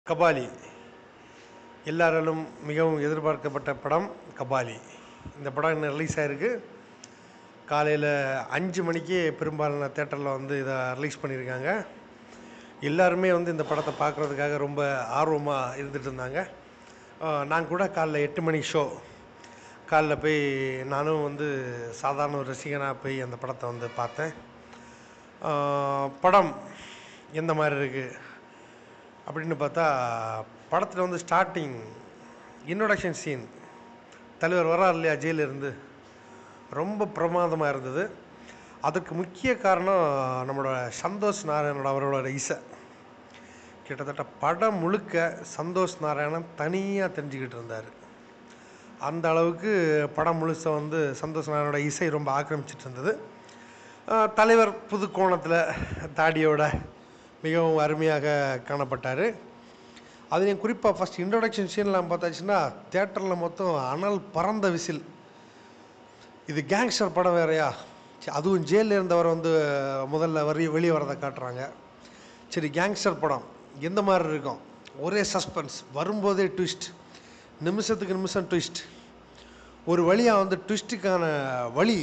கபாலி எல்லாராலும் மிகவும் எதிர்பார்க்கப்பட்ட படம் கபாலி. இந்த படம் இன்னும் ரிலீஸ் ஆகிருக்கு. காலையில் 5 மணிக்கே பெரும்பாலான தேட்டரில் வந்து இதை ரிலீஸ் பண்ணியிருக்காங்க. எல்லாருமே வந்து இந்த படத்தை பார்க்குறதுக்காக ரொம்ப ஆர்வமாக இருந்துகிட்டு இருந்தாங்க. நான் கூட காலைல 8 மணி ஷோ காலைல போய் நானும் வந்து சாதாரண ஒரு ரசிகனாக போய் அந்த படத்தை வந்து பார்த்தேன். படம் எந்த மாதிரி இருக்குது அப்படின்னு பார்த்தா, படத்தில் வந்து ஸ்டார்டிங் இன்ட்ரொடக்ஷன் சீன், தலைவர் வரார் இல்லையா ஜெயிலிருந்து, ரொம்ப பிரமாதமாக இருந்தது. அதுக்கு முக்கிய காரணம் நம்மளோட சந்தோஷ் நாராயணன் அவரோட இசை. கிட்டத்தட்ட படம் முழுக்க சந்தோஷ் நாராயணன் தனியாக தெரிஞ்சுக்கிட்டு இருந்தார். அந்த அளவுக்கு படம் முழுச வந்து சந்தோஷ் நாராயணோட இசை ரொம்ப ஆக்கிரமிச்சிட்டு இருந்தது. தலைவர் புது கோணத்தில் தாடியோட மிகவும் அருமையாக காணப்பட்டார். அதுலேயும் குறிப்பாக ஃபஸ்ட் இன்ட்ரொடக்ஷன் சீன்லாம் பார்த்தாச்சுன்னா தேட்டரில் மொத்தம் அனல் பறந்த விசில். இது கேங்ஸ்டர் படம் வேறையா, அதுவும் ஜெயிலில் இருந்தவர் வந்து முதல்ல வெளியே வரதை காட்டுறாங்க. சரி, கேங்ஸ்டர் படம் எந்த மாதிரி இருக்கும், ஒரே சஸ்பென்ஸ், வரும்போதே ட்விஸ்ட், நிமிஷத்துக்கு நிமிஷம் ட்விஸ்ட். ஒரு வழியாக வந்து ட்விஸ்ட்டுக்கான வழி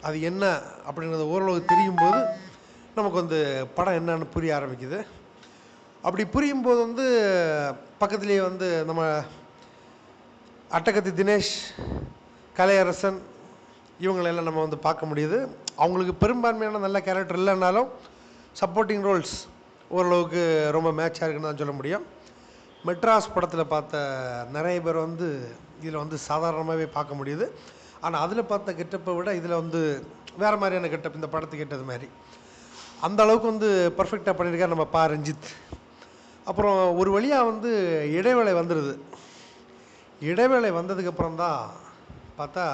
அது என்ன அப்படிங்கிறது ஓரளவு தெரியும் போது நமக்கு வந்து படம் என்னன்னு புரிய ஆரம்பிக்குது. அப்படி புரியும் போது வந்து பக்கத்துலேயே வந்து நம்ம அட்டகத்தி தினேஷ், கலையரசன் இவங்களெல்லாம் நம்ம வந்து பார்க்க முடியுது. அவங்களுக்கு பெரும்பான்மையான நல்ல கேரக்டர் இல்லைன்னாலும் சப்போர்ட்டிங் ரோல்ஸ் ஓரளவுக்கு ரொம்ப மேட்சாக இருக்குன்னு தான் சொல்ல முடியும். மெட்ராஸ் படத்தில் பார்த்த நிறைய பேர் வந்து இதில் வந்து சாதாரணமாகவே பார்க்க முடியுது. ஆனால் அதில் பார்த்த கெட்டப்பை விட இதில் வந்து வேறு மாதிரியான கெட்டப், இந்த படத்துக்கு கேட்டது மாதிரி அந்த அளவுக்கு வந்து பர்ஃபெக்டாக பண்ணியிருக்கார் நம்ம ரஞ்சித். அப்புறம் ஒரு வழியாக வந்து இடைவேளை வந்துடுது. இடைவேளை வந்ததுக்கப்புறம் தான் பார்த்தா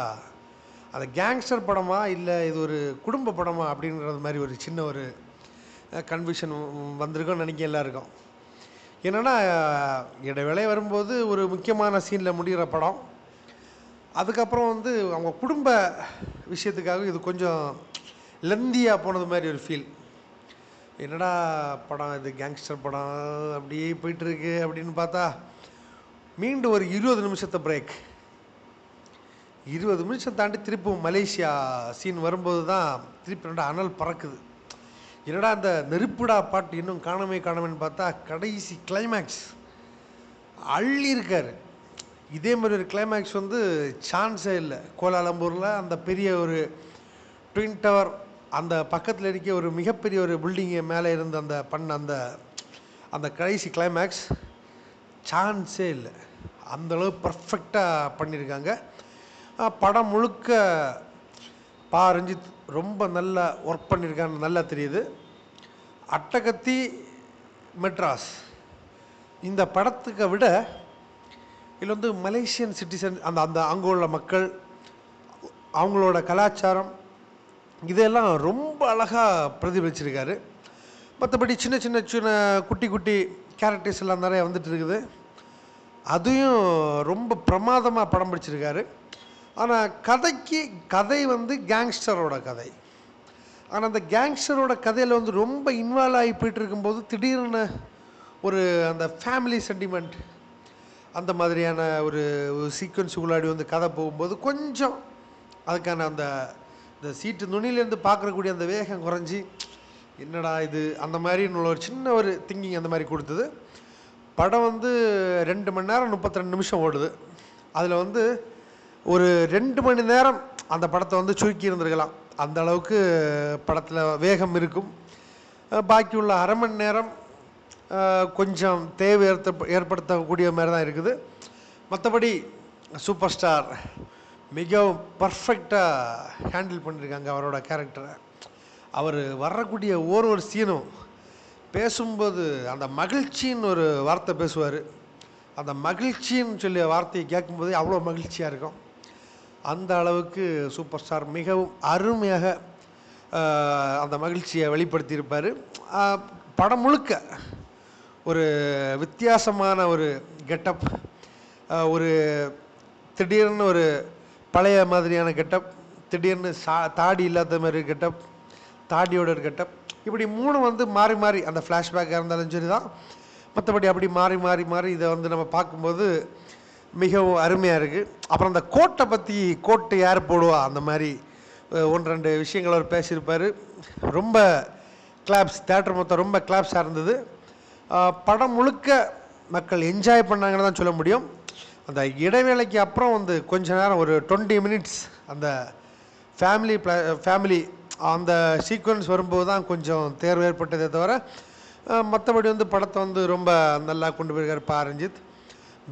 அது கேங்ஸ்டர் படமா இல்லை இது ஒரு குடும்ப படமா அப்படின்றது மாதிரி ஒரு சின்ன ஒரு கன்ஃபியூஷன் வந்திருக்கும்னு நினைக்க எல்லாருக்கும். என்னென்னா, இடைவேளை வரும்போது ஒரு முக்கியமான சீனில் முடிகிற படம். அதுக்கப்புறம் வந்து அவங்க குடும்ப விஷயத்துக்காக இது கொஞ்சம் லெந்தியாக போனது மாதிரி ஒரு ஃபீல். என்னடா படம் இது, கேங்ஸ்டர் படம் அப்படியே போயிட்டுருக்கு அப்படின்னு பார்த்தா மீண்டும் ஒரு 20 நிமிஷத்தை பிரேக். 20 நிமிஷம் தாண்டி திருப்பும் மலேசியா சீன் வரும்போது தான் திருப்பி ரெண்டா அனல் பறக்குது. என்னடா அந்த நெருப்புடா பாட்டு இன்னும் காணாமேன்னு பார்த்தா கடைசி கிளைமேக்ஸ் அள்ளி இருக்கார். இதே மாதிரி ஒரு கிளைமேக்ஸ் வந்து சான்ஸே இல்லை. கோலாலம்பூரில் அந்த பெரிய ஒரு ட்வின் டவர், அந்த பக்கத்தில் இருக்க ஒரு மிகப்பெரிய ஒரு பில்டிங்கு மேலே இருந்து அந்த அந்த கடைசி கிளைமேக்ஸ் சான்ஸே இல்லை. அந்தளவு பர்ஃபெக்டாக பண்ணியிருக்காங்க. படம் முழுக்க ரஞ்சித் ரொம்ப நல்லா ஒர்க் பண்ணியிருக்கான்னு நல்லா தெரியுது. அட்டகத்தி மெட்ராஸ் இந்த படத்துக்கு விட இதில் வந்து மலேசியன் சிட்டிசன், அந்த அங்கே உள்ள மக்கள், அவங்களோட கலாச்சாரம், இதெல்லாம் ரொம்ப அழகாக பிரதிபலிச்சிருக்காரு. மற்றபடி சின்ன சின்ன சின்ன குட்டி குட்டி கேரக்டர்ஸ் எல்லாம் நிறைய வந்துட்டு இருக்குது. அதையும் ரொம்ப பிரமாதமாக படம் பிடிச்சிருக்காரு. ஆனால் கதை வந்து கேங்ஸ்டரோட கதை. ஆனால் அந்த கேங்ஸ்டரோட கதையில் வந்து ரொம்ப இன்வால்வ் ஆகி போயிட்டு இருக்கும்போது திடீர்னு ஒரு அந்த ஃபேமிலி சென்டிமெண்ட் அந்த மாதிரியான ஒரு சீக்வன்ஸுக்குள்ளாடி வந்து கதை போகும்போது கொஞ்சம் அதுக்கான இந்த சீட்டு நுனியிலேருந்து பார்க்குறக்கூடிய அந்த வேகம் குறைஞ்சி, என்னடா இது அந்த மாதிரின்னு ஒரு சின்ன ஒரு திங்கிங் அந்த மாதிரி கொடுத்தது. படம் வந்து 2 மணி நேரம் 32 நிமிஷம் ஓடுது. அதில் வந்து ஒரு 2 மணி நேரம் அந்த படத்தை வந்து சுருக்கி இருந்திருக்கலாம். அந்த அளவுக்கு படத்தில் வேகம் இருக்கும். பாக்கி உள்ள அரை மணி நேரம் கொஞ்சம் தேவை ஏற்படுத்தக்கூடிய மாதிரி தான் இருக்குது. மற்றபடி சூப்பர் ஸ்டார் மிகவும் பர்ஃபெக்டாக ஹேண்டில் பண்ணியிருக்காங்க அவரோட கேரக்டரை. அவர் வரக்கூடிய ஒரு சீனும் பேசும்போது அந்த மகிழ்ச்சின்னு ஒரு வார்த்தை பேசுவார். அந்த மகிழ்ச்சின்னு சொல்லிய வார்த்தையை கேட்கும்போது அவ்வளோ மகிழ்ச்சியாக இருக்கும். அந்த அளவுக்கு சூப்பர் ஸ்டார் மிகவும் அருமையாக அந்த மகிழ்ச்சியை வெளிப்படுத்தியிருப்பார். படம் முழுக்க ஒரு வித்தியாசமான ஒரு கெட்டப், ஒரு திடீர்னு ஒரு பழைய மாதிரியான கெட்டப், திடீர்னு தாடி இல்லாத மாதிரி கெட்டப், தாடியோட கெட்டப், இப்படி 3 வந்து மாறி மாறி அந்த ஃப்ளாஷ்பேக்காக இருந்தாலும் சரி தான், மற்றபடி அப்படி மாறி மாறி மாறி இதை வந்து நம்ம பார்க்கும்போது மிகவும் அருமையாக இருக்குது. அப்புறம் அந்த கோட்டை பற்றி, கோட்டு யார் போடுவா, அந்த மாதிரி ஒன்று ரெண்டு விஷயங்கள் அவர் பேசியிருப்பார். ரொம்ப கிளாப்ஸ், தேட்டர் மொத்தம் ரொம்ப கிளாப்ஸாக இருந்தது. படம் முழுக்க மக்கள் என்ஜாய் பண்ணாங்கன்னு தான் சொல்ல முடியும். அந்த இடைவேளைக்கு அப்புறம் வந்து கொஞ்ச நேரம் ஒரு 20 மினிட்ஸ் அந்த ஃபேமிலி அந்த சீக்வன்ஸ் வரும்போது தான் கொஞ்சம் தேர்வு ஏற்பட்டதே தவிர மற்றபடி வந்து படத்தை வந்து ரொம்ப நல்லா கொண்டு போயிருக்காரு பா ரஞ்சித்.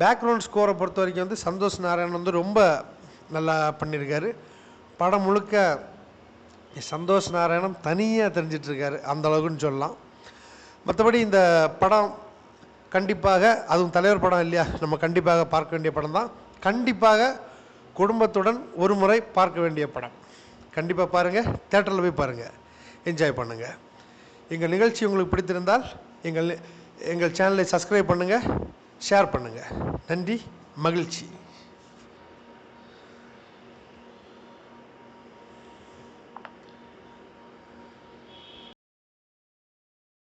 பேக்ரவுண்ட் ஸ்கோரை பொறுத்த வரைக்கும் வந்து சந்தோஷ் நாராயணன் வந்து ரொம்ப நல்லா பண்ணியிருக்காரு. படம் முழுக்க சந்தோஷ் நாராயணன் தனியாக தெரிஞ்சிட்ருக்காரு, அந்த அளவுக்குன்னு சொல்லலாம். மற்றபடி இந்த படம் கண்டிப்பாக, அதுவும் தலைவர் படம் இல்லையா, நம்ம கண்டிப்பாக பார்க்க வேண்டிய படம் தான். கண்டிப்பாக குடும்பத்துடன் ஒரு முறை பார்க்க வேண்டிய படம். கண்டிப்பாக பாருங்கள், தேட்டரில் போய் பாருங்கள், என்ஜாய் பண்ணுங்கள். எங்கள் நிகழ்ச்சி உங்களுக்கு பிடித்திருந்தால் எங்கள் சேனலை சப்ஸ்கிரைப் பண்ணுங்கள், ஷேர் பண்ணுங்கள். நன்றி, மகிழ்ச்சி.